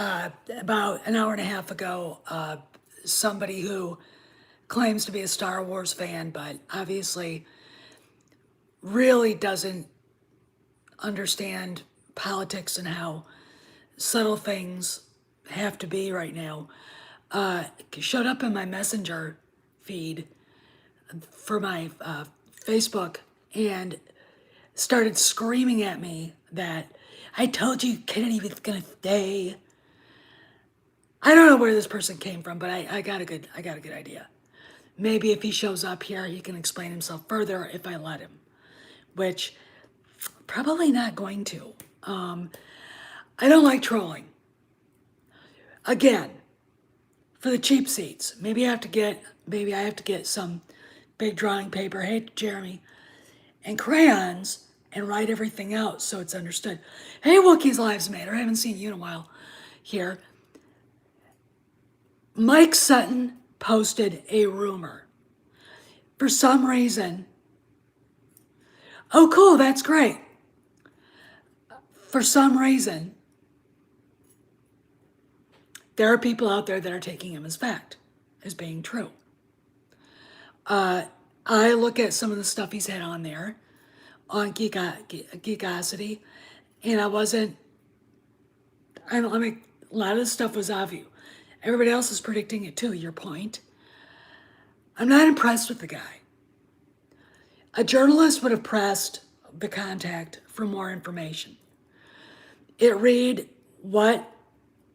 About an hour and a half ago, somebody who claims to be a Star Wars fan, but obviously really doesn't understand politics and how subtle things have to be right now, showed up in my messenger feed for my Facebook and started screaming at me that I told you Kennedy was gonna stay. I don't know where this person came from, but I got a good idea. Maybe if he shows up here, he can explain himself further if I let him, which probably not going to. I don't like trolling. Again, for the cheap seats, maybe I have to get some big drawing paper, hey Jeremy, and crayons and write everything out so it's understood. Hey, Wookiees Lives Matter. I haven't seen you in a while here. Mike Sutton posted a rumor. For some reason, oh cool, that's great. For some reason, there are people out there that are taking him as fact, as being true. I look at some of the stuff he's had on there, on Geekosity, and I mean, a lot of the stuff was obvious. Everybody else is predicting it too, your point. I'm not impressed with the guy. A journalist would have pressed the contact for more information. It read what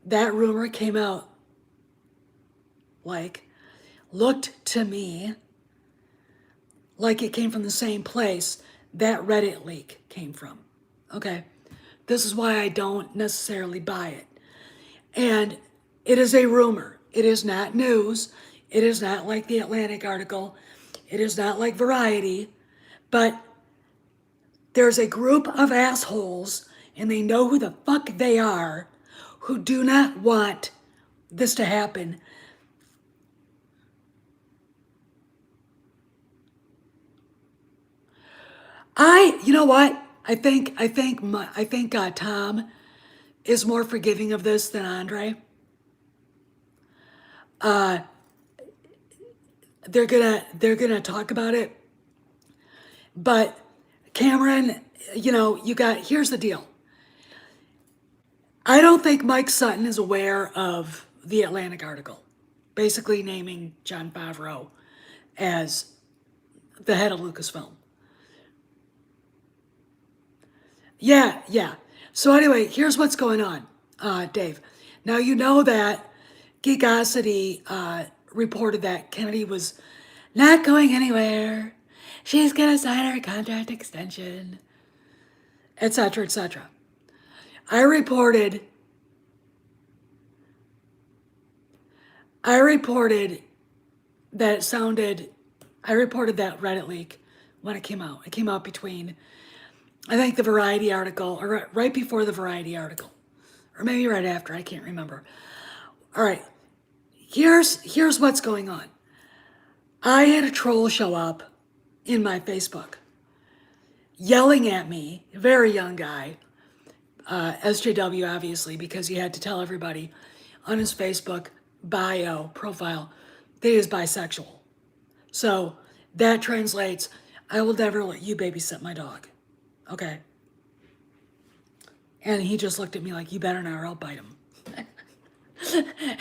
that rumor came out like, looked to me like it came from the same place that Reddit leak came from. Okay, this is why I don't necessarily buy it. And it is a rumor. It is not news. It is not like the Atlantic article. It is not like Variety. But there's a group of assholes, and they know who the fuck they are, who do not want this to happen. You know what? I think Tom is more forgiving of this than Andre. They're gonna talk about it, but Cameron, here's the deal. I don't think Mike Sutton is aware of the Atlantic article, basically naming Jon Favreau as the head of Lucasfilm. Yeah. So anyway, here's what's going on, Dave. Now you know that Geekosity reported that Kennedy was not going anywhere. She's gonna sign her contract extension, etc., etc. I reported that Reddit leak when it came out. It came out between, I think, the Variety article, or right before the Variety article, or maybe right after, I can't remember. All right, here's what's going on. I had a troll show up in my Facebook, yelling at me, very young guy, SJW obviously, because he had to tell everybody on his Facebook bio profile that he is bisexual. So that translates, I will never let you babysit my dog. Okay. And he just looked at me like, you better not or I'll bite him.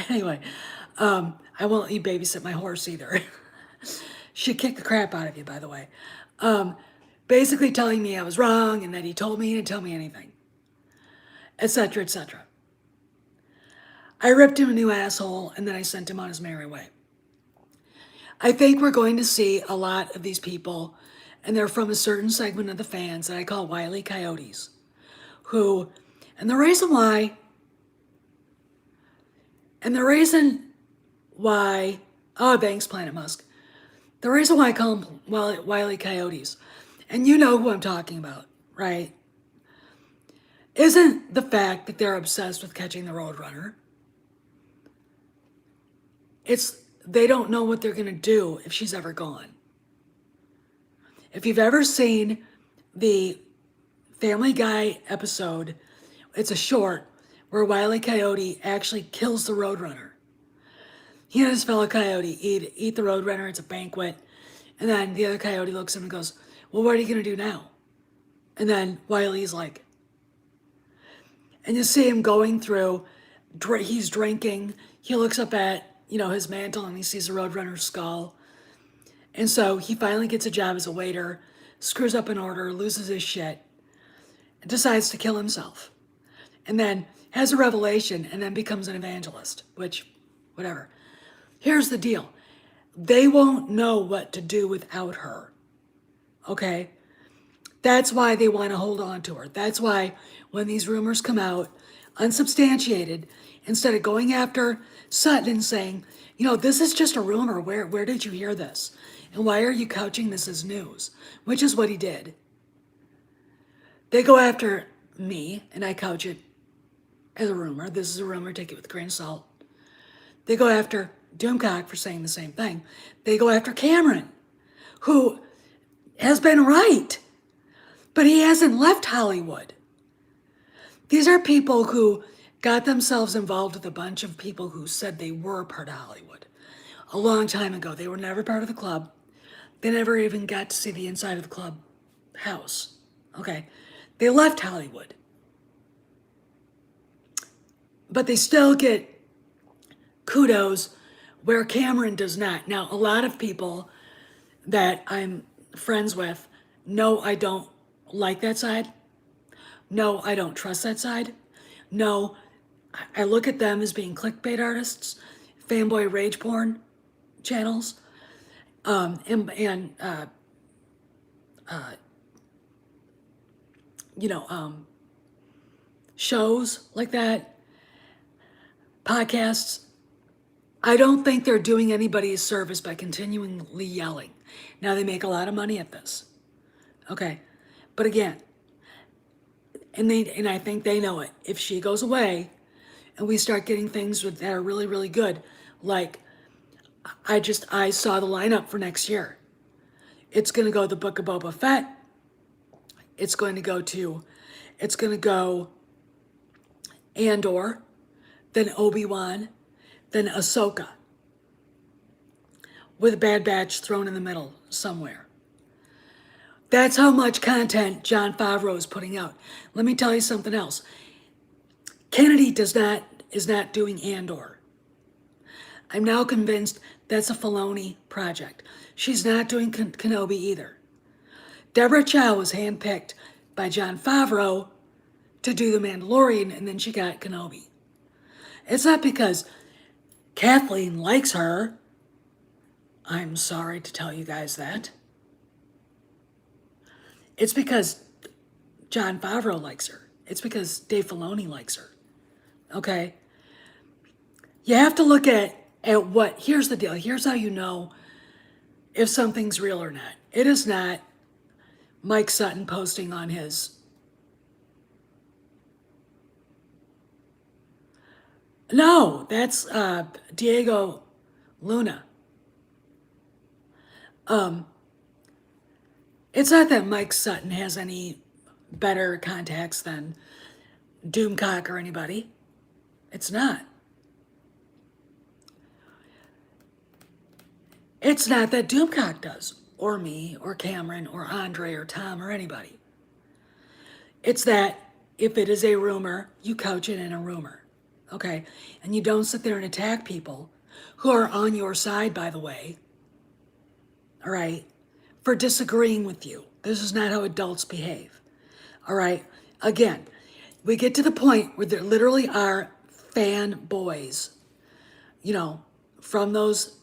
Anyway, I won't let you babysit my horse either. She'd kick the crap out of you, by the way. Basically telling me I was wrong and that he told me he didn't tell me anything, etc., etc. I ripped him a new asshole and then I sent him on his merry way. I think we're going to see a lot of these people, and they're from a certain segment of the fans that I call Wiley Coyotes, and the reason why, oh, thanks, Planet Musk. The reason why I call them Wiley Coyotes, and you know who I'm talking about, right? Isn't the fact that they're obsessed with catching the Roadrunner. They don't know what they're going to do if she's ever gone. If you've ever seen the Family Guy episode, it's a short, where Wiley Coyote actually kills the Roadrunner. He and his fellow coyote eat the Roadrunner. It's a banquet. And then the other coyote looks at him and goes, well, what are you going to do now? And then Wiley's like, and you see him going through, he's drinking. He looks up at, his mantle and he sees the Roadrunner's skull. And so he finally gets a job as a waiter, screws up an order, loses his shit, and decides to kill himself. And then has a revelation and then becomes an evangelist, which, whatever. Here's the deal. They won't know what to do without her. Okay? That's why they want to hold on to her. That's why when these rumors come out, unsubstantiated, instead of going after Sutton and saying, this is just a rumor. Where did you hear this? And why are you couching this as news? Which is what he did. They go after me, and I couch it as a rumor. This is a rumor, take it with a grain of salt. They go after Doomcock for saying the same thing. They go after Cameron, who has been right, but he hasn't left Hollywood. These are people who got themselves involved with a bunch of people who said they were part of Hollywood a long time ago. They were never part of the club. They never even got to see the inside of the club house. Okay, they left Hollywood. But they still get kudos where Cameron does not. Now, a lot of people that I'm friends with know I don't like that side. No, I don't trust that side. No, I look at them as being clickbait artists, fanboy rage porn channels, and shows like that, podcasts. I don't think they're doing anybody a service by continually yelling. Now, they make a lot of money at this. Okay. But again, and I think they know it. If she goes away and we start getting things that are really, really good, like I saw the lineup for next year. It's going to go the Book of Boba Fett. It's going to go Andor, then Obi-Wan, then Ahsoka, with Bad Batch thrown in the middle somewhere. That's how much content Jon Favreau is putting out. Let me tell you something else. Kennedy is not doing Andor. I'm now convinced that's a Filoni project. She's not doing Kenobi either. Deborah Chow was handpicked by Jon Favreau to do The Mandalorian, and then she got Kenobi. It's not because Kathleen likes her. I'm sorry to tell you guys that. It's because Jon Favreau likes her. It's because Dave Filoni likes her. Okay? You have to look at what, here's the deal. Here's how you know if something's real or not. It is not Mike Sutton posting on his. No, that's Diego Luna. It's not that Mike Sutton has any better contacts than Doomcock or anybody. It's not. It's not that Doomcock does, or me, or Cameron, or Andre, or Tom, or anybody. It's that if it is a rumor, you couch it in a rumor, okay? And you don't sit there and attack people who are on your side, by the way, all right, for disagreeing with you. This is not how adults behave, all right? Again, we get to the point where there literally are fanboys, from those.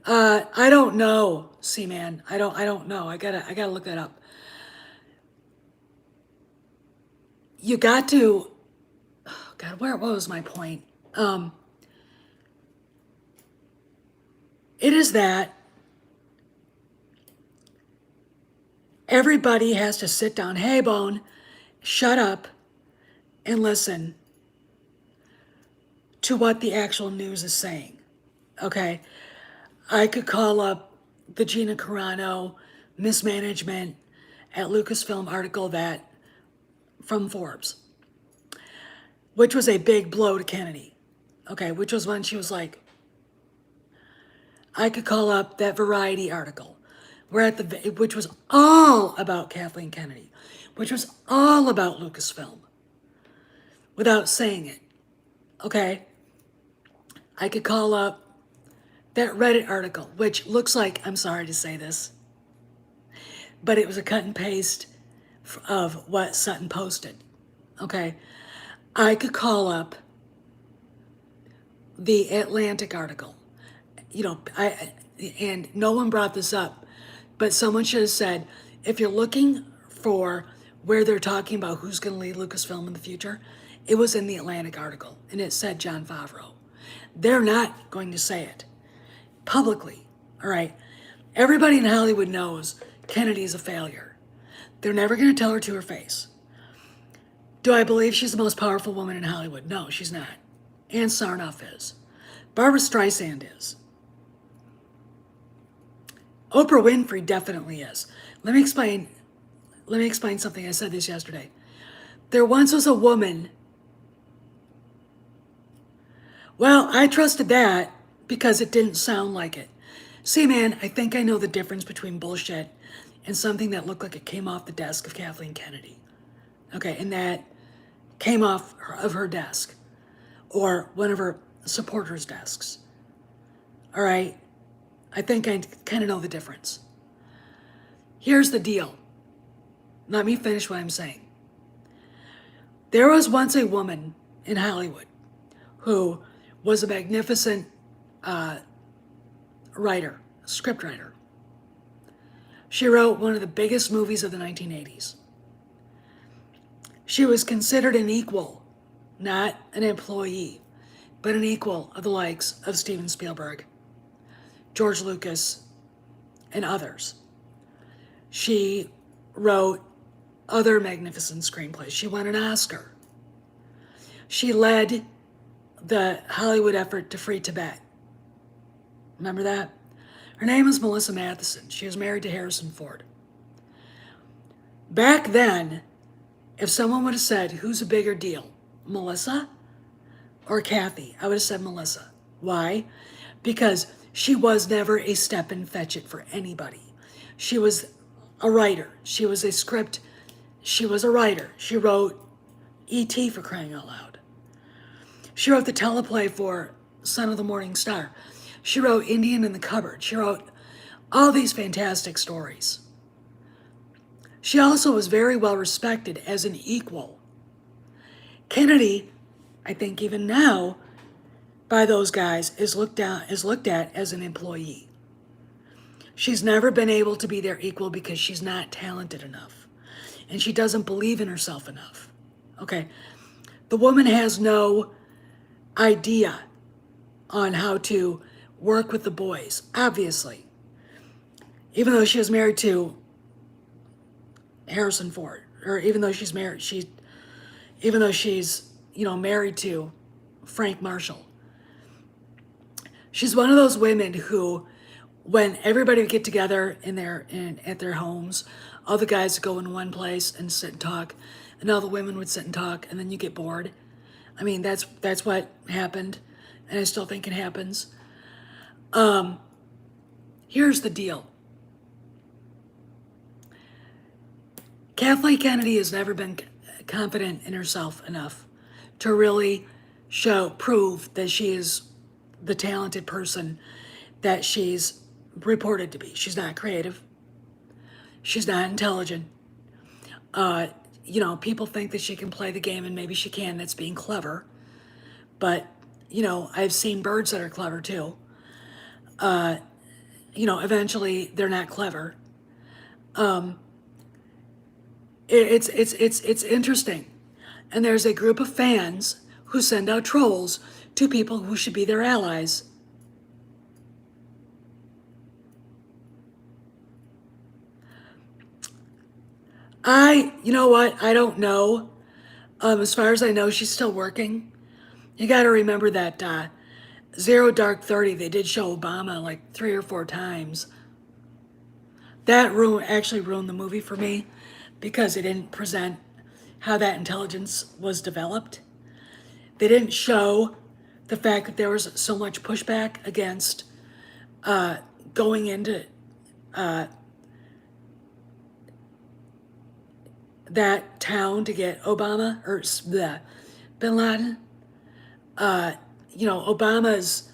I don't know, C-Man. I don't know. I gotta look that up. You got to, oh God, what was my point? It is that everybody has to sit down, hey, Bone, shut up and listen to what the actual news is saying, okay? I could call up the Gina Carano mismanagement at Lucasfilm article that from Forbes, which was a big blow to Kennedy. Okay, which was when she was like, I could call up that Variety article, which was all about Kathleen Kennedy, which was all about Lucasfilm, without saying it. Okay, I could call up that Reddit article, which looks like, I'm sorry to say this, but it was a cut and paste of what Sutton posted. Okay, I could call up the Atlantic article. And no one brought this up, but someone should have said, if you're looking for where they're talking about who's going to lead Lucasfilm in the future, it was in the Atlantic article, and it said Jon Favreau. They're not going to say it publicly, all right? Everybody in Hollywood knows Kennedy's a failure. They're never going to tell her to her face. Do I believe she's the most powerful woman in Hollywood? No, she's not. Ann Sarnoff is. Barbara Streisand is. Oprah Winfrey definitely is. Let me explain something. I said this yesterday. There once was a woman. Well, I trusted that because it didn't sound like it. See, man, I think I know the difference between bullshit and something that looked like it came off the desk of Kathleen Kennedy. Okay, and that came off of her desk or one of her supporters' desks. All right? I think I kind of know the difference. Here's the deal. Let me finish what I'm saying. There was once a woman in Hollywood who was a magnificent script writer. She wrote one of the biggest movies of the 1980s. She was considered an equal, not an employee, but an equal of the likes of Steven Spielberg, George Lucas, and others. She wrote other magnificent screenplays. She won an Oscar. She led the Hollywood effort to free Tibet. Remember that? Her name is Melissa Matheson. She was married to Harrison Ford. Back then, if someone would have said, who's a bigger deal, Melissa or Kathy, I would have said Melissa. Why? Because she was never a step and fetch it for anybody. She was a writer. She was a writer. She wrote E.T. for crying out loud. She wrote the teleplay for Son of the Morning Star. She wrote Indian in the Cupboard. She wrote all these fantastic stories. She also was very well respected as an equal. Kennedy, I think even now, by those guys, is looked at as an employee. She's never been able to be their equal because she's not talented enough. And she doesn't believe in herself enough. Okay. The woman has no idea on how to work with the boys, obviously. Even though she was married to Harrison Ford, or even though she's married to Frank Marshall. She's one of those women who, when everybody would get together at their homes, all the guys would go in one place and sit and talk, and all the women would sit and talk, and then you get bored. I mean, that's what happened, and I still think it happens. Here's the deal. Kathleen Kennedy has never been confident in herself enough to really prove that she is the talented person that she's reported to be. She's not creative. She's not intelligent. People think that she can play the game, and maybe she can. That's being clever. But, I've seen birds that are clever too. Eventually they're not clever. It's interesting. And there's a group of fans who send out trolls to people who should be their allies. You know what? I don't know. As far as I know, she's still working. You got to remember that Zero Dark 30, they did show Obama like 3 or 4 times. That actually ruined the movie for me because it didn't present how that intelligence was developed. They didn't show the fact that there was so much pushback against going into that town to get Obama or Bin Laden. Obama's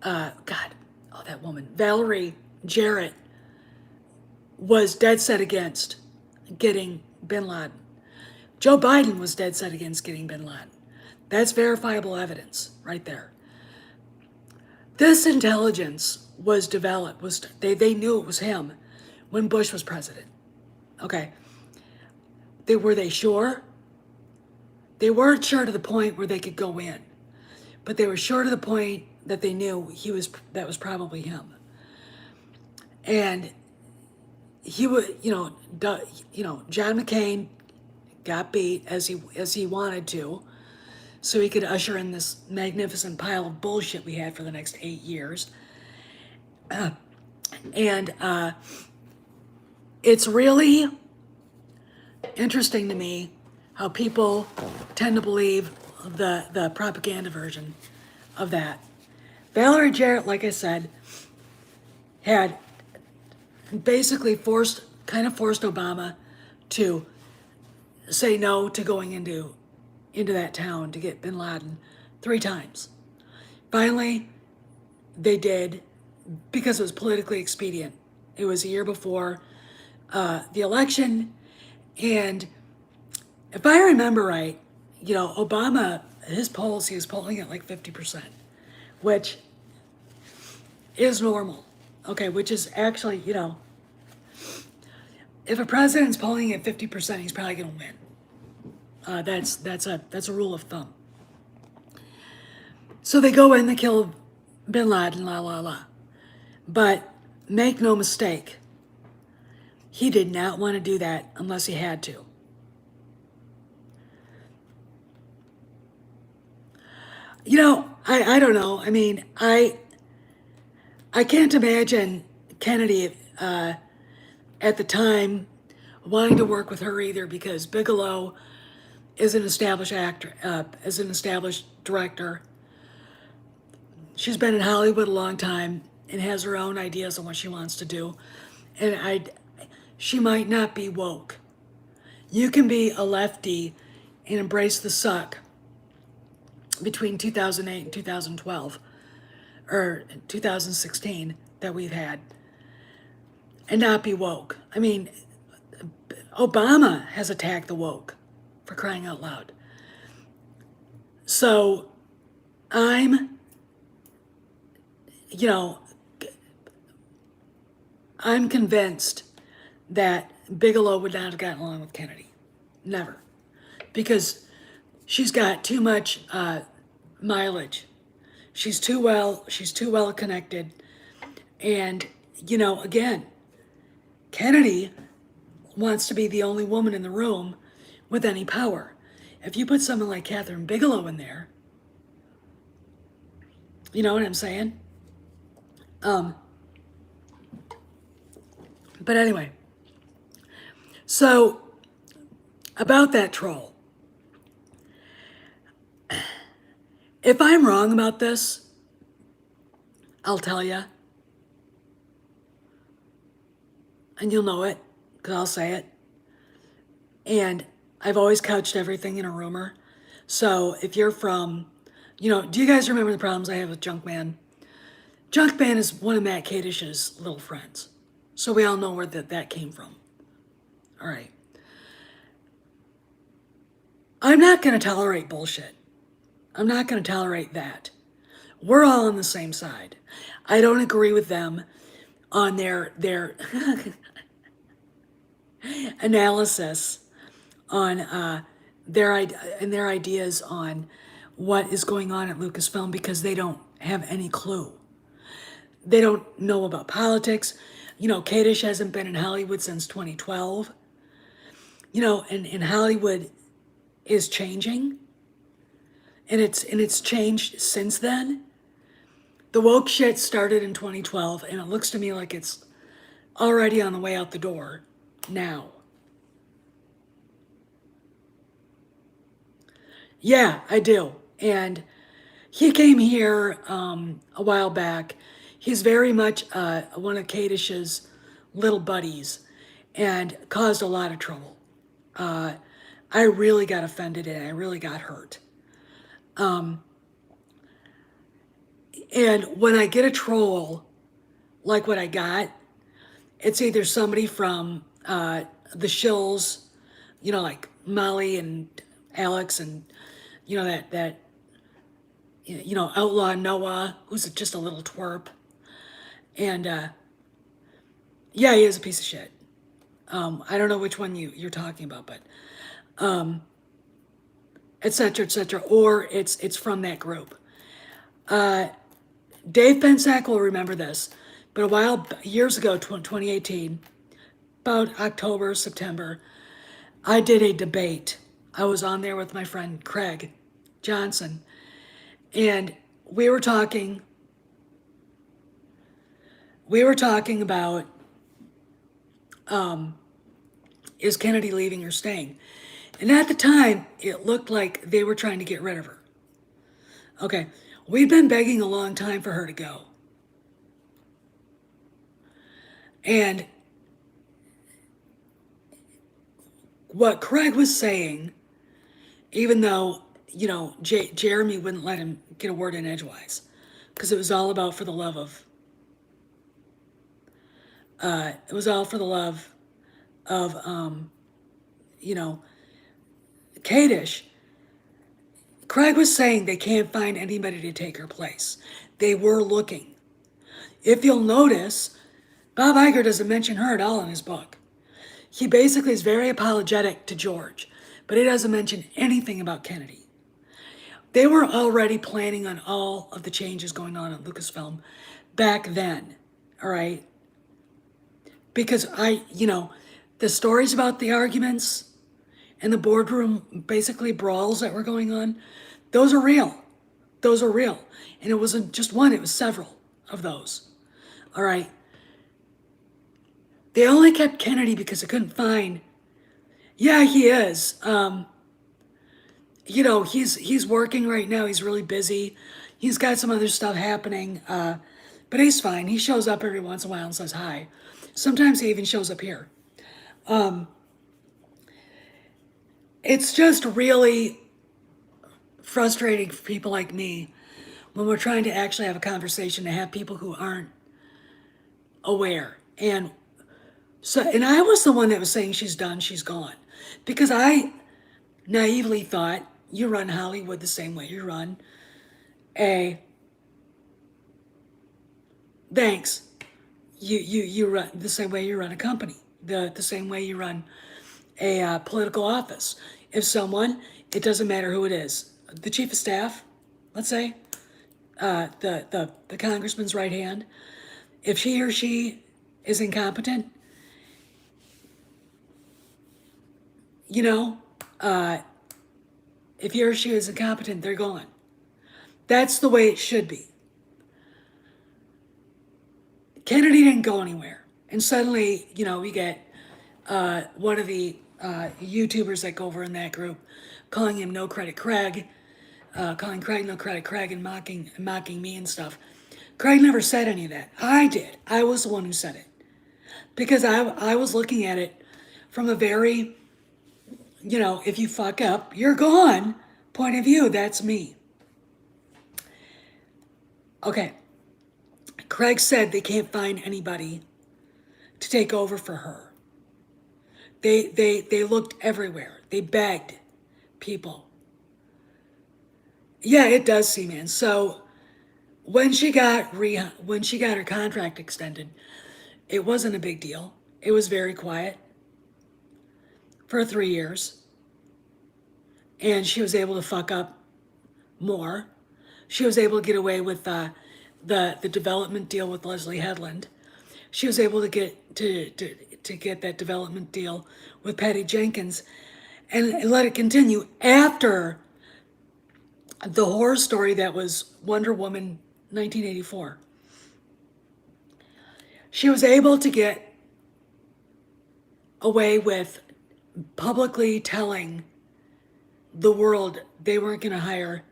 that woman, Valerie Jarrett, was dead set against getting Bin Laden. Joe Biden was dead set against getting Bin Laden. That's verifiable evidence right there. This intelligence was developed, they knew it was him when Bush was president. Okay. Were they sure? They weren't sure to the point where they could go in, but they were sure to the point that they knew that was probably him. And he would, John McCain got beat as he wanted to, so he could usher in this magnificent pile of bullshit we had for the next 8 years. It's really interesting to me how people tend to believe the propaganda version of that. Valerie Jarrett, like I said, had basically forced Obama to say no to going into that town to get Bin Laden 3 times. Finally, they did, because it was politically expedient. It was a year before the election, and if I remember right, Obama, his polls, he was polling at like 50%, which is normal. Okay, which is actually, if a president's polling at 50%, he's probably going to win. That's a rule of thumb. So they go in, they kill Bin Laden, la la la. But make no mistake, he did not want to do that unless he had to. I don't know. I mean, I can't imagine Kennedy at the time wanting to work with her either, because Bigelow is an established actor, is an established director. She's been in Hollywood a long time and has her own ideas on what she wants to do. And she might not be woke. You can be a lefty and embrace the suck between 2008 and 2012, or 2016 that we've had, and not be woke. I mean, Obama has attacked the woke, for crying out loud. So I'm convinced that Bigelow would not have gotten along with Kennedy. Never. Because she's got too much mileage. She's too well connected. And, again, Kennedy wants to be the only woman in the room with any power. If you put someone like Catherine Bigelow in there, you know what I'm saying? But anyway, so about that troll. If I'm wrong about this, I'll tell you. And you'll know it, because I'll say it. And I've always couched everything in a rumor. So if you're from, do you guys remember the problems I have with Junkman? Junkman is one of Matt Kadish's little friends. So we all know where that came from. All right. I'm not going to tolerate bullshit. I'm not going to tolerate that. We're all on the same side. I don't agree with them on their analysis on their ideas on what is going on at Lucasfilm, because they don't have any clue. They don't know about politics. Kadish hasn't been in Hollywood since 2012. And Hollywood is changing. And it's changed since then. The woke shit started in 2012, and it looks to me like it's already on the way out the door now. Yeah, I do. And he came here a while back. He's very much one of Kadish's little buddies and caused a lot of trouble. Uh, I really got offended and I really got hurt. And when I get a troll like what I got, it's either somebody from the shills, like Molly and Alex, and that outlaw Noah, who's just a little twerp, and yeah, he is a piece of shit. I don't know which one you're talking about, but etc. etc. Or it's from that group. Dave Pensack will remember this, but years ago, 2018, about October, September, I did a debate. I was on there with my friend Craig Johnson, and we were talking. We were talking about is Kennedy leaving or staying? And at the time, it looked like they were trying to get rid of her. Okay, we'd been begging a long time for her to go. And what Craig was saying, even though, Jeremy wouldn't let him get a word in edgewise, because it was all about for the love of, it was all for the love of, Kadish. Craig was saying they can't find anybody to take her place. They were looking. If you'll notice, Bob Iger doesn't mention her at all in his book. He basically is very apologetic to George, but he doesn't mention anything about Kennedy. They were already planning on all of the changes going on at Lucasfilm back then, all right? Because the stories about the arguments and the boardroom basically brawls that were going on, those are real. Those are real. And it wasn't just one, it was several of those, all right? They only kept Kennedy because they couldn't find. Yeah, he is. He's working right now. He's really busy. He's got some other stuff happening, but he's fine. He shows up every once in a while and says hi. Sometimes he even shows up here. It's just really frustrating for people like me when we're trying to actually have a conversation to have people who aren't aware. And I was the one that was saying she's done, she's gone. Because I naively thought you run Hollywood the same way you run a banks. You run the same way you run a company, the same way you run a political office. If someone, it doesn't matter who it is, the chief of staff, let's say, the congressman's right hand, if he or she is incompetent, if he or she is incompetent, they're gone. That's the way it should be. Kennedy didn't go anywhere. And suddenly, we get one of the YouTubers that go over in that group calling him No Credit Craig, calling Craig No Credit Craig and mocking me and stuff. Craig never said any of that. I did. I was the one who said it. Because I was looking at it from a very, if you fuck up, you're gone point of view. That's me. Okay. Craig said they can't find anybody to take over for her. They looked everywhere. They begged people. Yeah, it does seem in. So when she got her contract extended, it wasn't a big deal. It was very quiet for 3 years. And she was able to fuck up more. She was able to get away with the development deal with Leslie Headland. She was able to get get that development deal with Patty Jenkins and let it continue after the horror story that was Wonder Woman 1984. She was able to get away with publicly telling the world, they weren't going to hire.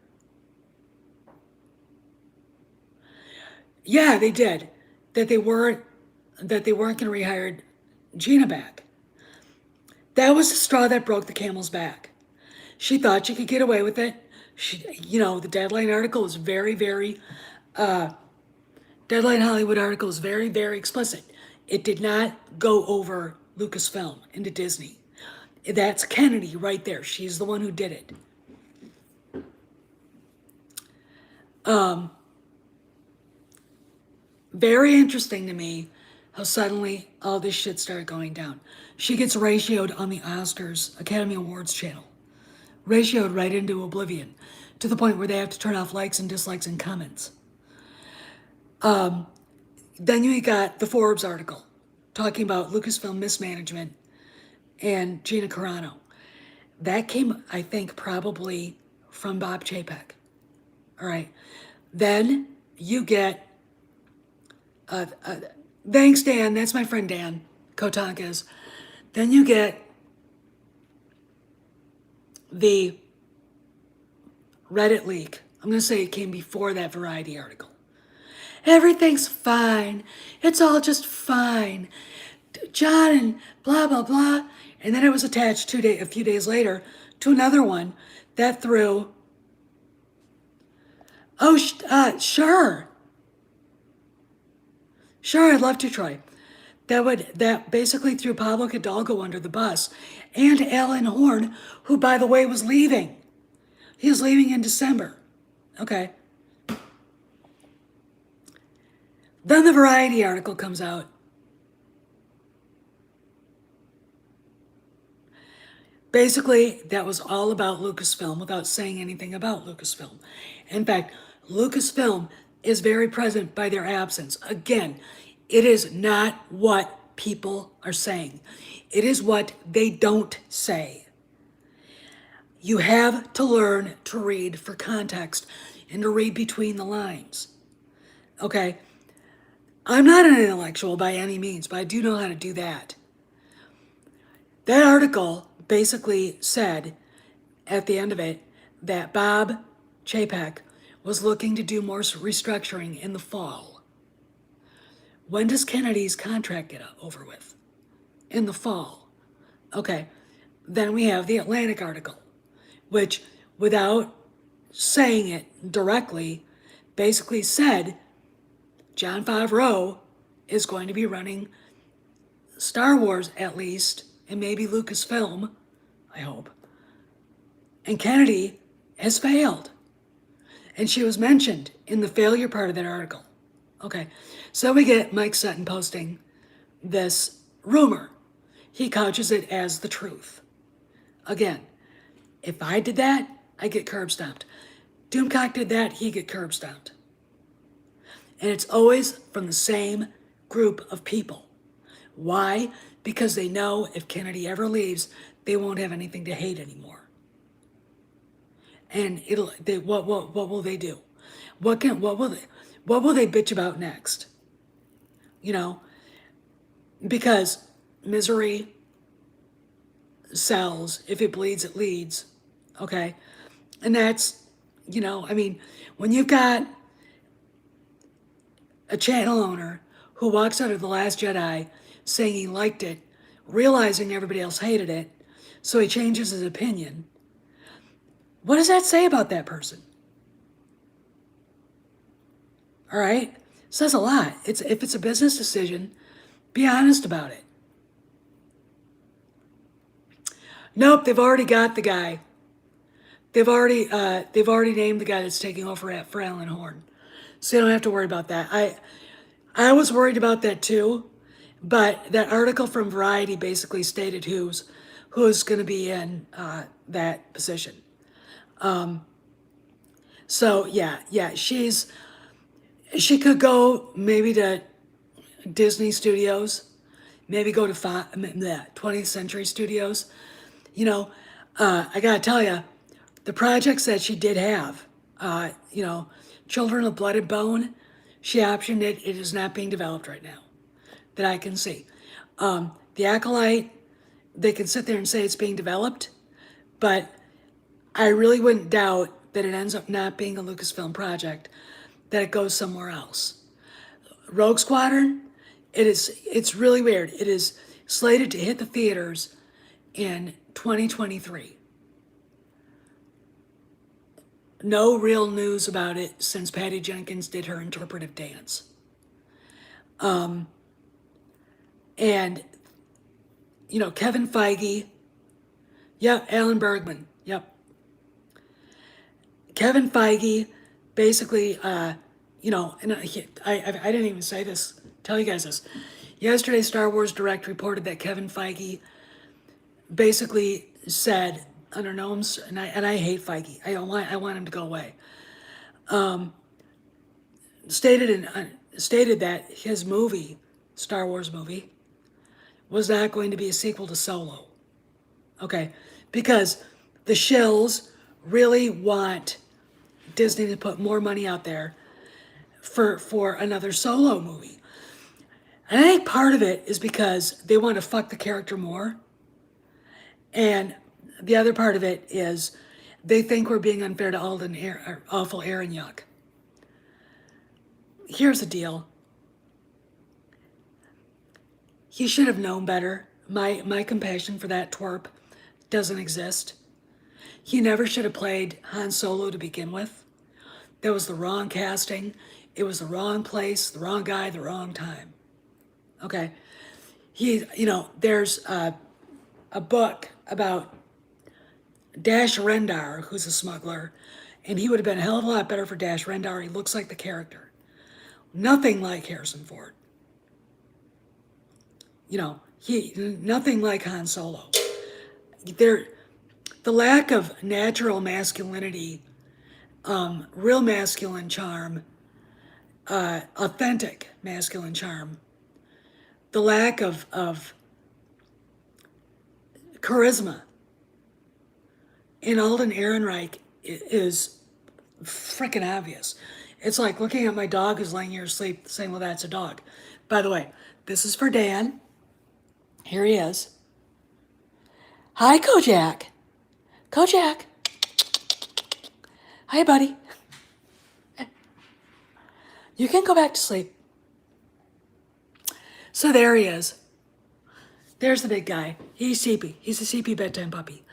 Yeah, they did. That they weren't going to rehire Gina back. That was the straw that broke the camel's back. She thought she could get away with it. The Deadline article was Deadline Hollywood article was very, very explicit. It did not go over Lucasfilm into Disney. That's Kennedy right there. She's the one who did it. Very interesting to me how suddenly all this shit started going down. She gets ratioed on the Oscars Academy Awards channel. Ratioed right into oblivion, to the point where they have to turn off likes and dislikes and comments. Then you got the Forbes article talking about Lucasfilm mismanagement and Gina Carano. That came, I think, probably from Bob Chapek. All right. Then you get, thanks, Dan. That's my friend Dan Kotankis. Then you get the Reddit leak. I'm going to say it came before that Variety article. Everything's fine. It's all just fine. John and blah, blah, blah. And then it was attached a few days later to another one that threw, sure. Sure, I'd love to, Troy. That basically threw Pablo Hidalgo under the bus, and Alan Horn, who, by the way, was leaving. He was leaving in December. Okay. Then the Variety article comes out. Basically, that was all about Lucasfilm without saying anything about Lucasfilm. In fact, Lucasfilm is very present by their absence. Again, it is not what people are saying. It is what they don't say. You have to learn to read for context and to read between the lines. Okay? I'm not an intellectual by any means, but I do know how to do that. That article basically said at the end of it that Bob Chapek was looking to do more restructuring in the fall. When does Kennedy's contract get over with? In the fall. Okay. Then we have the Atlantic article, which, without saying it directly, basically said Jon Favreau is going to be running Star Wars, at least, and maybe Lucasfilm, I hope. And Kennedy has failed. And she was mentioned in the failure part of that article. Okay, so we get Mike Sutton posting this rumor. He couches it as the truth. Again, if I did that, I get curb stomped. Doomcock did that, he get curb stomped. And it's always from the same group of people. Why? Because they know if Kennedy ever leaves, they won't have anything to hate anymore. And what will they do? What will they bitch about next? Because misery sells. If it bleeds, it leads. Okay, and that's when you've got a channel owner who walks out of The Last Jedi saying he liked it, realizing everybody else hated it, so he changes his opinion. What does that say about that person? All right? It says a lot. If it's a business decision, be honest about it. Nope, they've already got the guy. They've already named the guy that's taking over for Alan Horn. So you don't have to worry about that. I was worried about that too, but that article from Variety basically stated who's going to be in that position. So yeah, she could go maybe to Disney Studios, maybe go to 20th Century Studios. I gotta tell you, the projects that she did have, Children of Blood and Bone, she optioned it. It is not being developed right now, that I can see. The Acolyte, they can sit there and say it's being developed, but I really wouldn't doubt that it ends up not being a Lucasfilm project, that it goes somewhere else. Rogue Squadron, it's really weird. It is slated to hit the theaters in 2023. No real news about it since Patty Jenkins did her interpretive dance. And, Kevin Feige, yep, Alan Bergman, yep. Kevin Feige basically, and I didn't even say this, tell you guys this. Yesterday, Star Wars Direct reported that Kevin Feige basically said under no, and I hate Feige. I want him to go away. Stated that his movie, Star Wars movie, was not going to be a sequel to Solo. Okay, because the shills really want Disney to put more money out there for another Solo movie. And I think part of it is because they want to fuck the character more. And the other part of it is they think we're being unfair to awful Aaron Yuck. Here's the deal. He should have known better. My compassion for that twerp doesn't exist. He never should have played Han Solo to begin with. That was the wrong casting. It was the wrong place, the wrong guy, the wrong time. Okay. There's a book about Dash Rendar, who's a smuggler, and he would have been a hell of a lot better for Dash Rendar. He looks like the character. Nothing like Harrison Ford. Nothing like Han Solo. The lack of natural masculinity, real masculine charm, authentic masculine charm, the lack of charisma in Alden Ehrenreich is freaking obvious. It's like looking at my dog who's laying here asleep, saying, well, that's a dog. By the way, this is for Dan. Here he is. Hi, Kojak. Kojak. Hi, buddy. You can go back to sleep. So there he is. There's the big guy. He's CP. He's a CP bedtime puppy.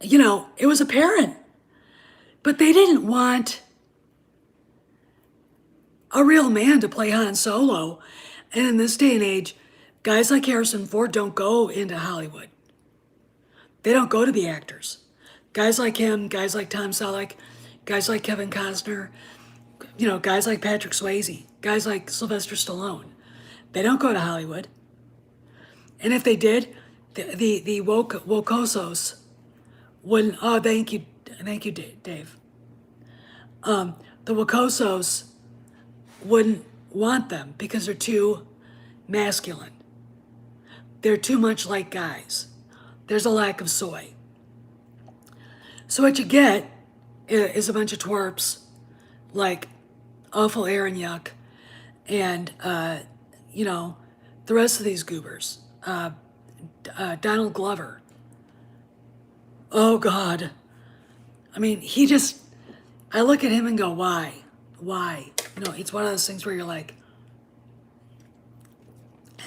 It was apparent. But they didn't want a real man to play Han Solo. And in this day and age, guys like Harrison Ford don't go into Hollywood. They don't go to be actors. Guys like him, guys like Tom Selleck, guys like Kevin Costner, guys like Patrick Swayze, guys like Sylvester Stallone. They don't go to Hollywood. And if they did, the Wokosos wouldn't. Oh, thank you, Dave. The Wokosos wouldn't want them because they're too masculine. They're too much like guys. There's a lack of soy. So what you get is a bunch of twerps like awful Aaron Yuck and, the rest of these goobers. Donald Glover. Oh, God. I mean, I look at him and go, why? Why? It's one of those things where you're like,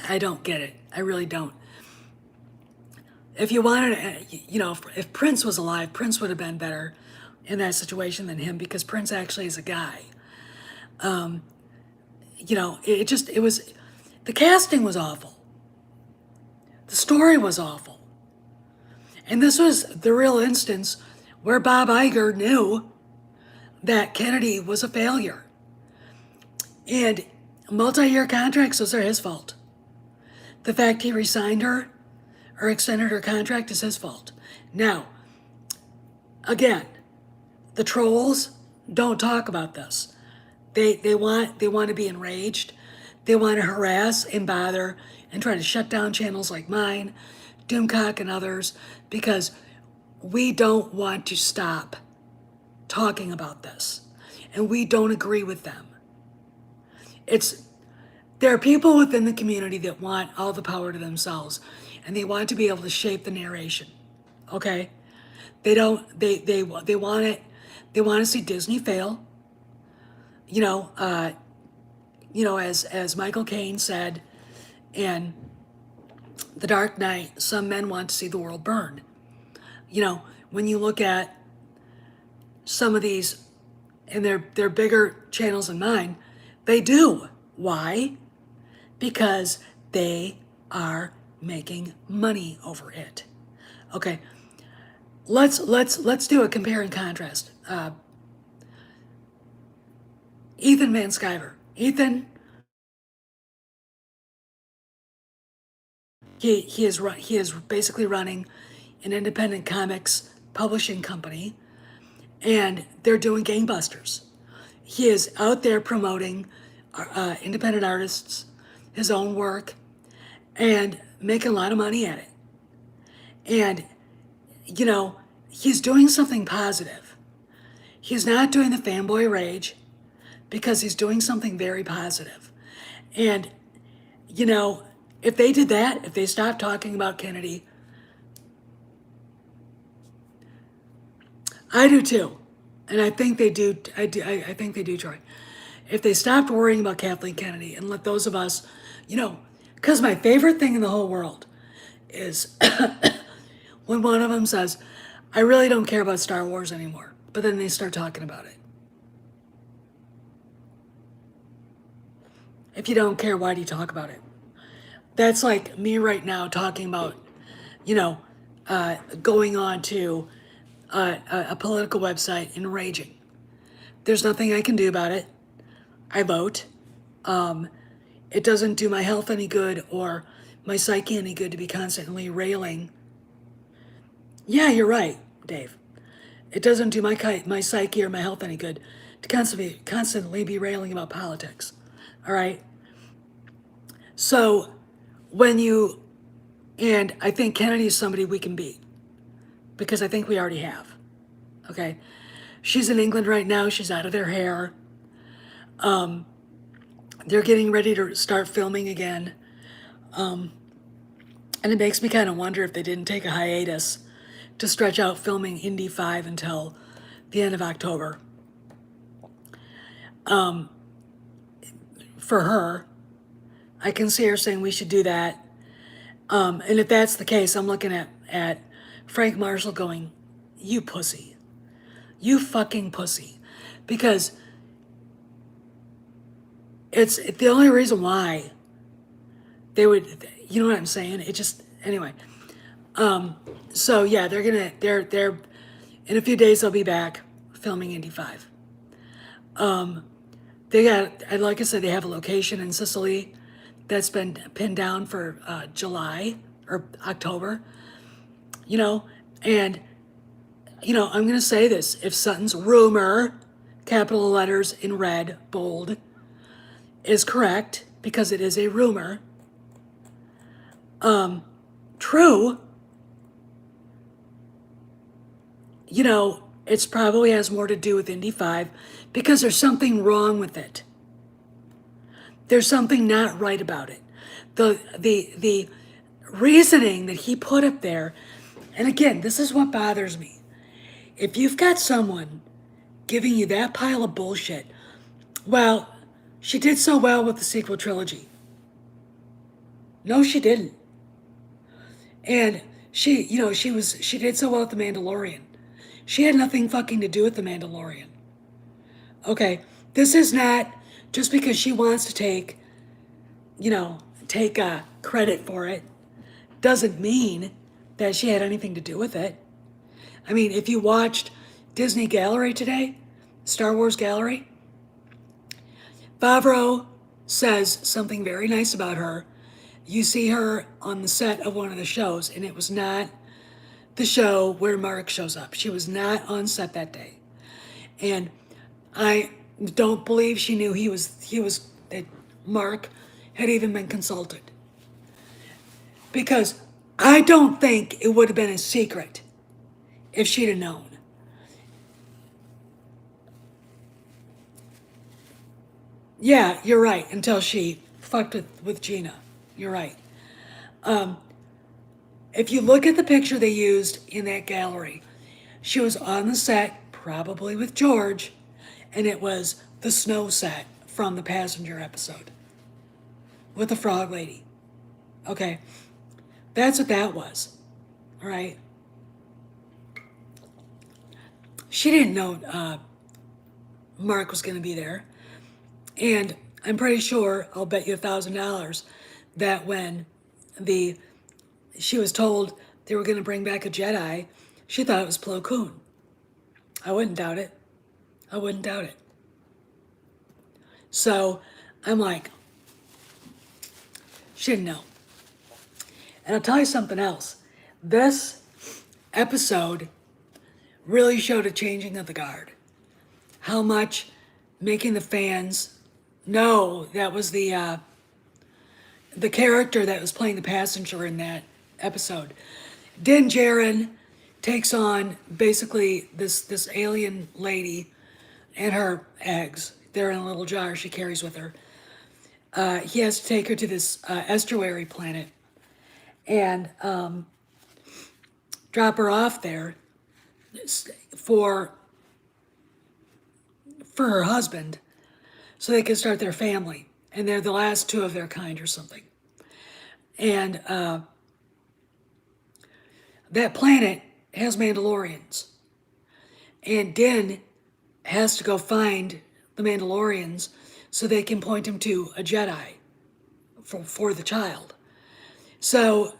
I don't get it. I really don't. If you wanted, if Prince was alive, Prince would have been better in that situation than him because Prince actually is a guy. The casting was awful. The story was awful. And this was the real instance where Bob Iger knew that Kennedy was a failure. And multi-year contracts, those are his fault. The fact he resigned her or extended her contract is his fault. Now, again, the trolls don't talk about this. They want to be enraged. They want to harass and bother and try to shut down channels like mine, Doomcock and others, because we don't want to stop talking about this. And we don't agree with them. There are people within the community that want all the power to themselves, and they want to be able to shape the narration. Okay, they don't. They want it. They want to see Disney fail. You know, uh, as Michael Caine said in The Dark Knight, some men want to see the world burn. When you look at some of these, and they're bigger channels than mine, they do. Why? Because they are making money over it. Okay, let's do a compare and contrast. Ethan Van Sciver. Ethan, he is basically running an independent comics publishing company, and they're doing gangbusters. He is out there promoting independent artists, his own work, and making a lot of money at it. And he's doing something positive. He's not doing the fanboy rage because he's doing something very positive. And, you know, if they did that, if they stopped talking about Kennedy, I do too. And I think they do. I think they do, Troy. If they stopped worrying about Kathleen Kennedy and let those of us, because my favorite thing in the whole world is when one of them says, I really don't care about Star Wars anymore. But then they start talking about it. If you don't care, why do you talk about it? That's like me right now talking about, you know, going on to a political website and raging. There's nothing I can do about it. I vote. It doesn't do my health any good or my psyche any good to be constantly railing. Yeah, you're right, Dave. It doesn't do my psyche or my health any good to constantly be railing about politics. All right. So when you and I think Kennedy is somebody we can beat because I think we already have. Okay. She's in England right now. She's out of their hair. They're getting ready to start filming again. And it makes me kind of wonder if they didn't take a hiatus to stretch out filming Indy 5 until the end of October. For her, I can see her saying we should do that. And if that's the case, I'm looking at Frank Marshall going, you pussy. You fucking pussy. Because it's the only reason why they would, you know what I'm saying? It just, anyway. So yeah, they're, in a few days they'll be back filming Indy 5. They got, like I said, they have a location in Sicily that's been pinned down for July or October, and, I'm going to say this. If Sutton's rumor, capital letters in red, bold, is correct, because it is a rumor, true, it's probably has more to do with Indy 5 because there's something wrong with it. There's something not right about it. The reasoning that he put up there, and again, this is what bothers me. If you've got someone giving you that pile of bullshit, well, she did so well with the sequel trilogy. No, she didn't. And she did so well with The Mandalorian. She had nothing fucking to do with The Mandalorian. Okay, this is not just because she wants to take credit for it, doesn't mean that she had anything to do with it. I mean, if you watched Disney Gallery today, Star Wars Gallery, Favreau says something very nice about her. You see her on the set of one of the shows, and it was not the show where Mark shows up. She was not on set that day. And I don't believe she knew that Mark had even been consulted. Because I don't think it would have been a secret if she'd have known. Yeah, you're right, until she fucked with Gina. You're right. If you look at the picture they used in that gallery, she was on the set, probably with George, and it was the snow set from the Passenger episode with the frog lady. Okay, that's what that was. All right. She didn't know Mark was going to be there. And I'm pretty sure, I'll bet you $1,000, that when the she was told they were going to bring back a Jedi, she thought it was Plo Koon. I wouldn't doubt it. I wouldn't doubt it. So I'm like, she didn't know. And I'll tell you something else. This episode really showed a changing of the guard. How much making the fans know that was the character that was playing the passenger in that episode. Din Djarin takes on basically this alien lady and her eggs. They're in a little jar she carries with her. He has to take her to this estuary planet and drop her off there for her husband so they can start their family. And they're the last two of their kind or something. And that planet has Mandalorians. And Din has to go find the Mandalorians so they can point him to a Jedi for the child. So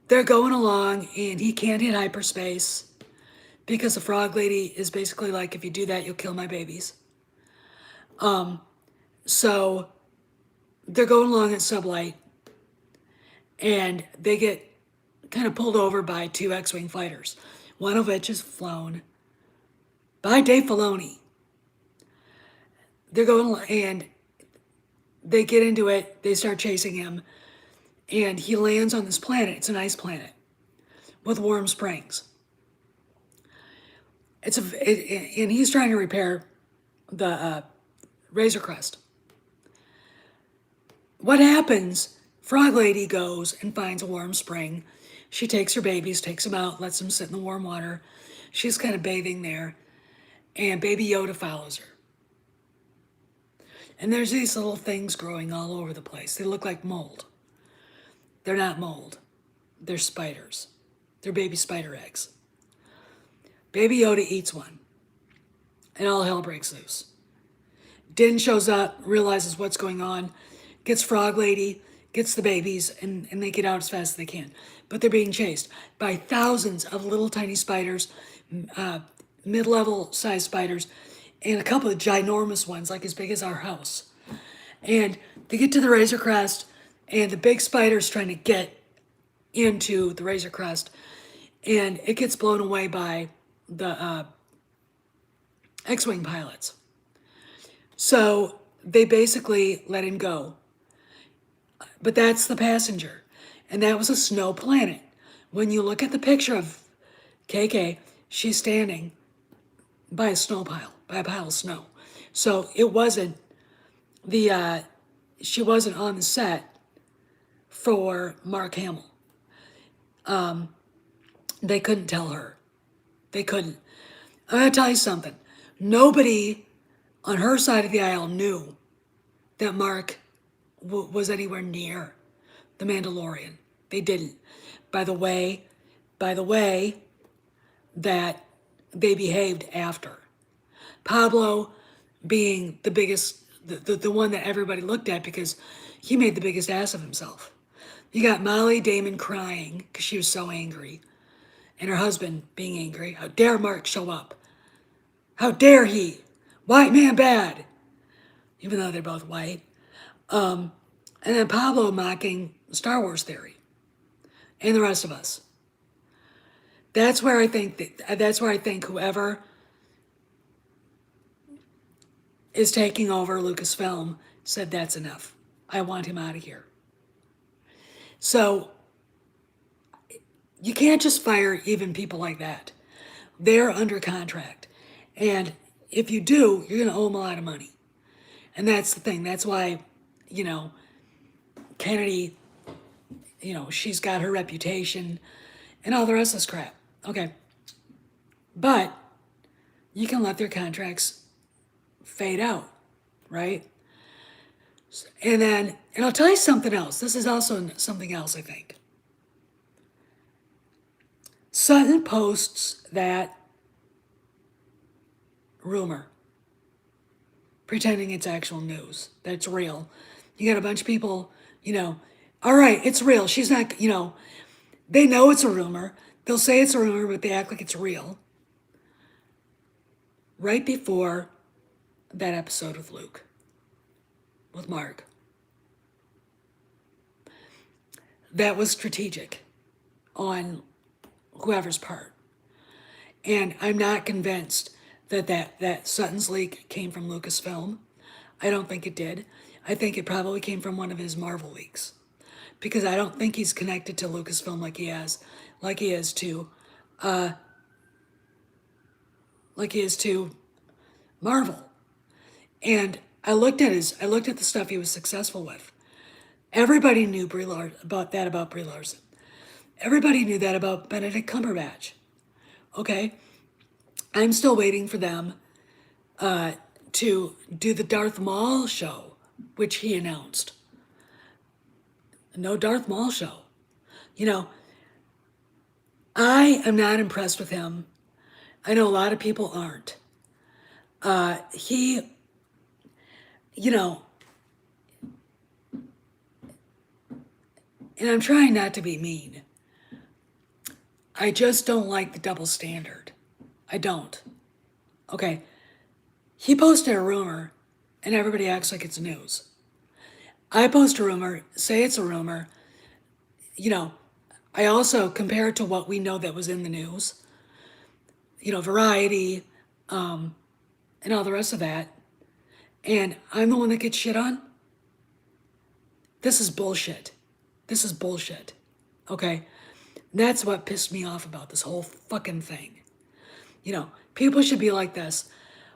they're going along, and he can't hit hyperspace because the frog lady is basically like, if you do that, you'll kill my babies. So they're going along at sublight, and they get kind of pulled over by two X-Wing fighters, one of which is flown by Dave Filoni. They're going, and they get into it, they start chasing him, and he lands on this planet. It's an ice planet with warm springs. And he's trying to repair the Razor Crest. What happens? Frog Lady goes and finds a warm spring. She takes her babies, takes them out, lets them sit in the warm water. She's kind of bathing there, and Baby Yoda follows her. And there's these little things growing all over the place. They look like mold. They're not mold. They're spiders. They're baby spider eggs. Baby Yoda eats one, and all hell breaks loose. Din shows up, realizes what's going on, gets Frog Lady, gets the babies, and they get out as fast as they can. But they're being chased by thousands of little tiny spiders, mid-level size spiders, and a couple of ginormous ones, like as big as our house. And they get to the Razor Crest, and the big spider's trying to get into the Razor Crest, and it gets blown away by the X-Wing pilots. So they basically let him go. But that's the passenger. And that was a snow planet. When you look at the picture of KK, she's standing by a snow pile, by a pile of snow. So it wasn't she wasn't on the set for Mark Hamill. They couldn't tell her. They couldn't. I'm going to tell you something. Nobody on her side of the aisle knew that Mark was anywhere near the Mandalorian. They didn't. By the way that they behaved after. Pablo being the biggest, the one that everybody looked at because he made the biggest ass of himself. You got Molly Damon crying because she was so angry. And her husband being angry. How dare Mark show up? How dare he? White man bad. Even though they're both white. And then Pablo mocking Star Wars theory. And the rest of us. That's where I think whoever is taking over Lucasfilm said that's enough. I want him out of here. So you can't just fire even people like that. They're under contract. And if you do, you're going to owe them a lot of money. And that's the thing. That's why, Kennedy, she's got her reputation and all the rest of this crap. Okay. But you can let their contracts fade out, right? And I'll tell you something else. This is also something else, I think. Sutton posts that rumor, pretending it's actual news, that it's real. You got a bunch of people, all right, it's real. She's not, they know it's a rumor. They'll say it's a rumor, but they act like it's real. Right before that episode with Luke, with Mark. That was strategic on whoever's part. And I'm not convinced that Sutton's leak came from Lucasfilm. I don't think it did. I think it probably came from one of his Marvel leaks. Because I don't think he's connected to Lucasfilm like he is to Marvel. And I looked at the stuff he was successful with. Everybody knew about Brie Larson. Everybody knew that about Benedict Cumberbatch. Okay? I'm still waiting for them to do the Darth Maul show, which he announced. No Darth Maul show. I am not impressed with him. I know a lot of people aren't. He, and I'm trying not to be mean. I just don't like the double standard. I don't. Okay. He posted a rumor, and everybody acts like it's news. I post a rumor, say it's a rumor. I also compare it to what we know that was in the news. Variety, and all the rest of that. And I'm the one that gets shit on. This is bullshit. This is bullshit. Okay? That's what pissed me off about this whole fucking thing. People should be like this.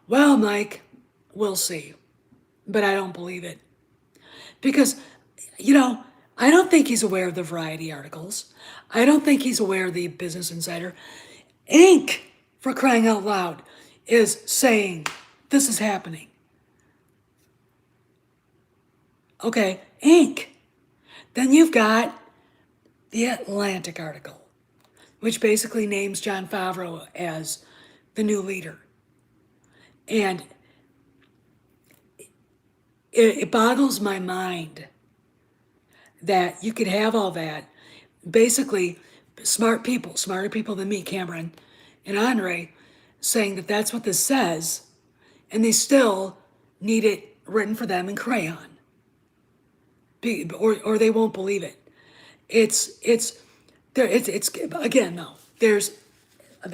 Well, Mike, we'll see. But I don't believe it. Because, I don't think he's aware of the Variety articles. I don't think he's aware of the Business Insider. Inc., for crying out loud, is saying this is happening. Okay, Inc. Then you've got the Atlantic article, which basically names Jon Favreau as the new leader. And it boggles my mind that you could have all that. Basically, smarter people than me, Cameron and Andre, saying that that's what this says, and they still need it written for them in crayon. Or they won't believe it. It's again, no. There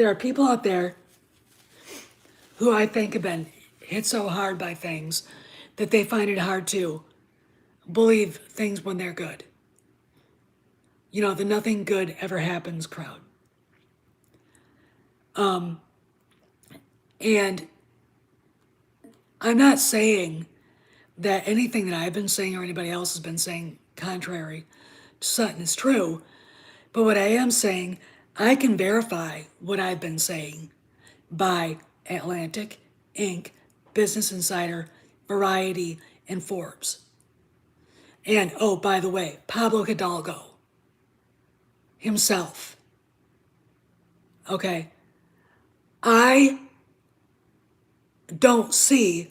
are people out there who I think have been hit so hard by things that they find it hard to believe things when they're good. The nothing good ever happens crowd. And I'm not saying that anything that I've been saying or anybody else has been saying contrary to Sutton is true, but what I am saying, I can verify what I've been saying by Atlantic, Inc., Business Insider, Variety, and Forbes. And, oh, by the way, Pablo Hidalgo himself. Okay. I don't see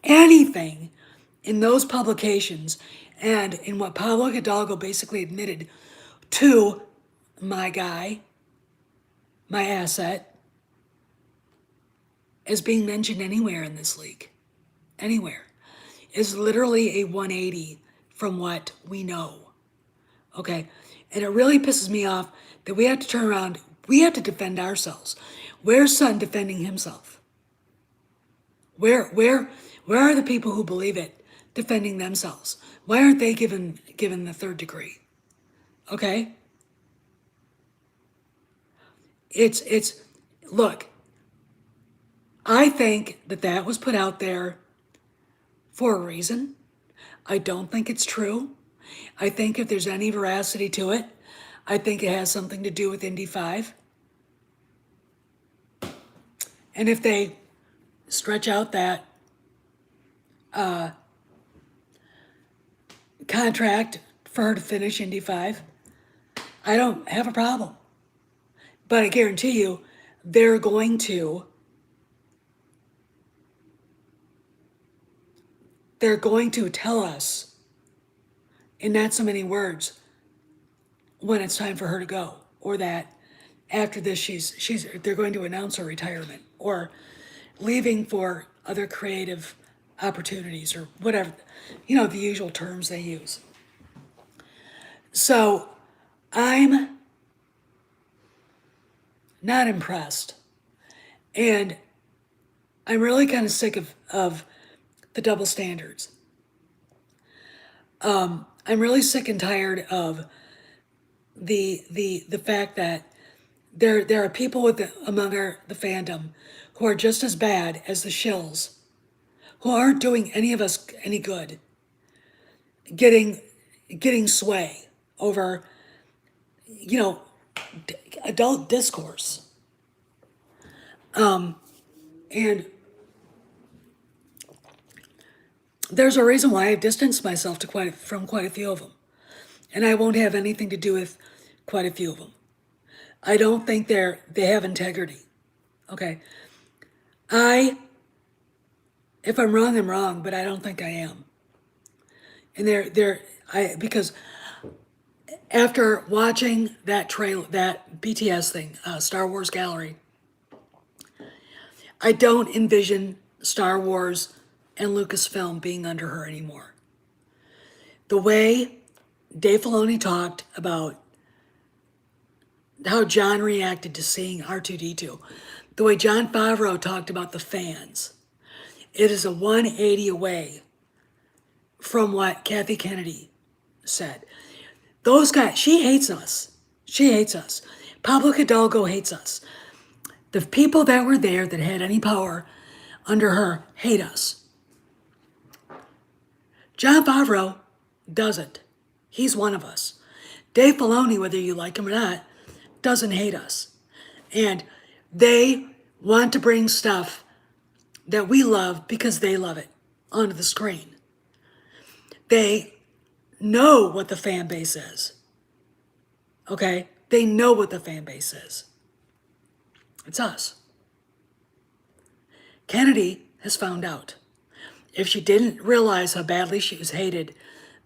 anything in those publications and in what Pablo Hidalgo basically admitted to my guy, my asset, as being mentioned anywhere in this leak. Anywhere. Is literally a 180 from what we know. Okay? And it really pisses me off that we have to turn around, we have to defend ourselves. Where's Sutton defending himself? Where are the people who believe it defending themselves? Why aren't they given the third degree? Okay? Look, I think that was put out there for a reason. I don't think it's true. I think if there's any veracity to it, I think it has something to do with Indy 5. And if they stretch out that contract for her to finish Indy 5, I don't have a problem. But I guarantee you, they're going to tell us in not so many words when it's time for her to go, or that after this they're going to announce her retirement or leaving for other creative opportunities or whatever, the usual terms they use. So I'm not impressed. And I'm really kind of sick of the double standards. I'm really sick and tired of the fact that there are people among the fandom who are just as bad as the shills, who aren't doing any of us any good, getting sway over adult discourse. And there's a reason why I've distanced myself from quite a few of them. And I won't have anything to do with quite a few of them. I don't think they have integrity. Okay. If I'm wrong, I'm wrong, but I don't think I am. And because after watching that BTS thing, Star Wars Gallery, I don't envision Star Wars and Lucasfilm being under her anymore. The way Dave Filoni talked about how John reacted to seeing R2-D2, the way Jon Favreau talked about the fans, it is a 180 away from what Kathy Kennedy said. Those guys, she hates us. She hates us. Pablo Hidalgo hates us. The people that were there that had any power under her hate us. Jon Favreau doesn't. He's one of us. Dave Filoni, whether you like him or not, doesn't hate us. And they want to bring stuff that we love because they love it onto the screen. They know what the fan base is. Okay? They know what the fan base is. It's us. Kennedy has found out. If she didn't realize how badly she was hated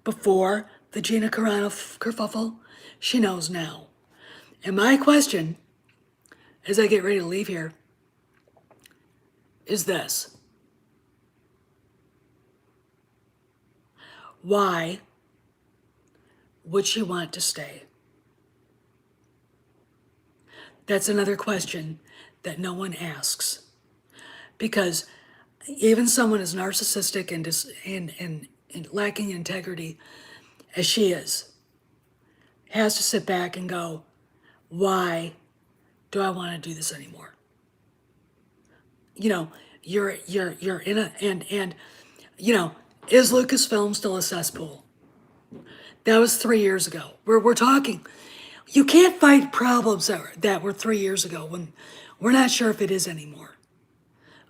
before the Gina Carano kerfuffle, she knows now. And my question, as I get ready to leave here, is this. Why would she want to stay? That's another question that no one asks. Because even someone as narcissistic and lacking integrity as she is, has to sit back and go, why do I want to do this anymore? You're in is Lucasfilm still a cesspool? That was 3 years ago. We're talking, you can't fight problems that were 3 years ago when we're not sure if it is anymore.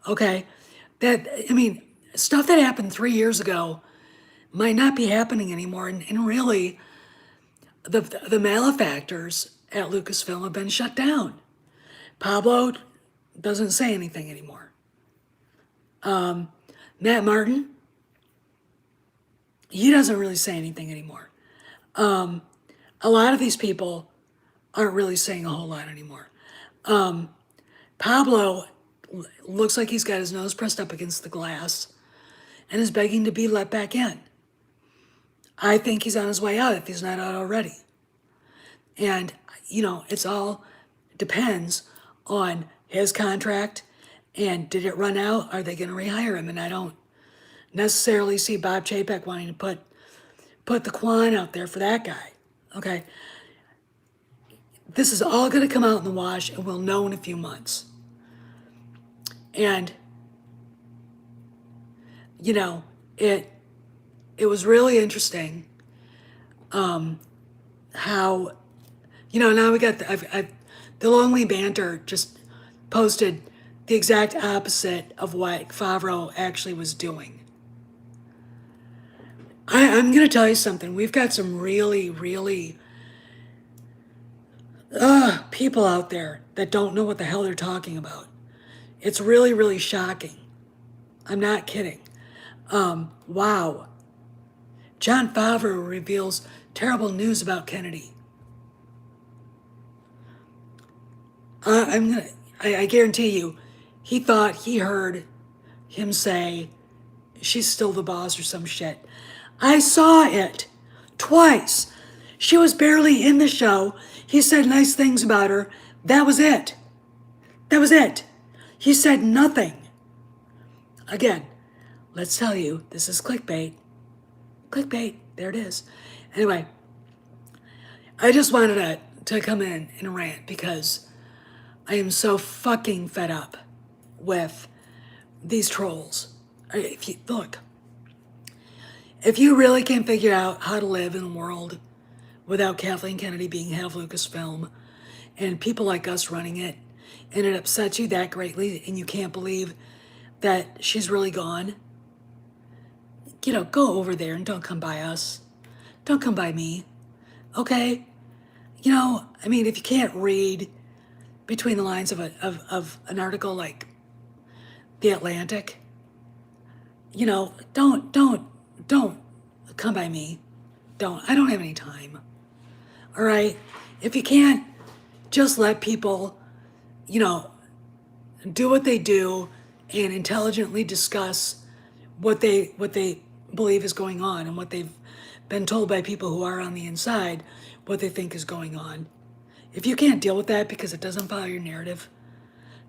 Okay? Stuff that happened 3 years ago might not be happening anymore. And really, the malefactors at Lucasfilm have been shut down. Pablo doesn't say anything anymore. Matt Martin, he doesn't really say anything anymore. A lot of these people aren't really saying a whole lot anymore. Pablo looks like he's got his nose pressed up against the glass and is begging to be let back in. I think he's on his way out if he's not out already. And, it's all depends on his contract and did it run out? Are they going to rehire him? And I don't necessarily see Bob Chapek wanting to put the Quan out there for that guy. Okay? This is all going to come out in the wash and we'll know in a few months. And, it was really interesting how Now we got the Lonely Banter just posted the exact opposite of what Favreau actually was doing. I'm going to tell you something. We've got some really, really people out there that don't know what the hell they're talking about. It's really, really shocking. I'm not kidding. Wow. Jon Favreau reveals terrible news about Kennedy. I guarantee you, he thought he heard him say, she's still the boss or some shit. I saw it twice. She was barely in the show. He said nice things about her. That was it. That was it. He said nothing. Again, let's tell you, this is clickbait. Clickbait. There it is. Anyway, I just wanted to come in and rant because I am so fucking fed up with these trolls. If you really can't figure out how to live in a world without Kathleen Kennedy being half Lucasfilm and people like us running it, and it upsets you that greatly and you can't believe that she's really gone, go over there and don't come by us. Don't come by me. Okay? If you can't read between the lines of an article like The Atlantic, don't come by me. I don't have any time. All right? If you can't, just let people, do what they do and intelligently discuss what they believe is going on and what they've been told by people who are on the inside what they think is going on. If you can't deal with that because it doesn't follow your narrative,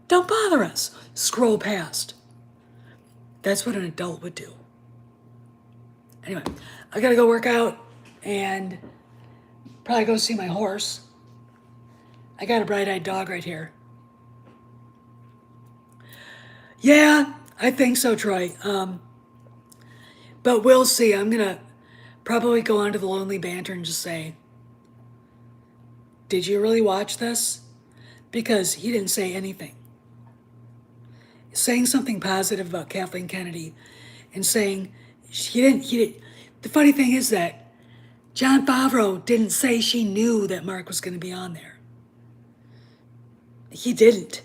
don't bother us. Scroll past. That's what an adult would do. Anyway, I gotta go work out and probably go see my horse. I got a bright-eyed dog right here. Yeah, I think so, Troy. But we'll see. I'm gonna probably go onto the Lonely Banter and just say, did you really watch this? Because he didn't say anything. Saying something positive about Kathleen Kennedy and saying he didn't. The funny thing is that Jon Favreau didn't say she knew that Mark was going to be on there. He didn't.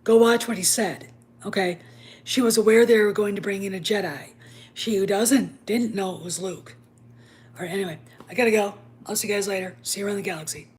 Go watch what he said, okay? She was aware they were going to bring in a Jedi. She who didn't know it was Luke. All right, anyway, I gotta go. I'll see you guys later. See you around the galaxy.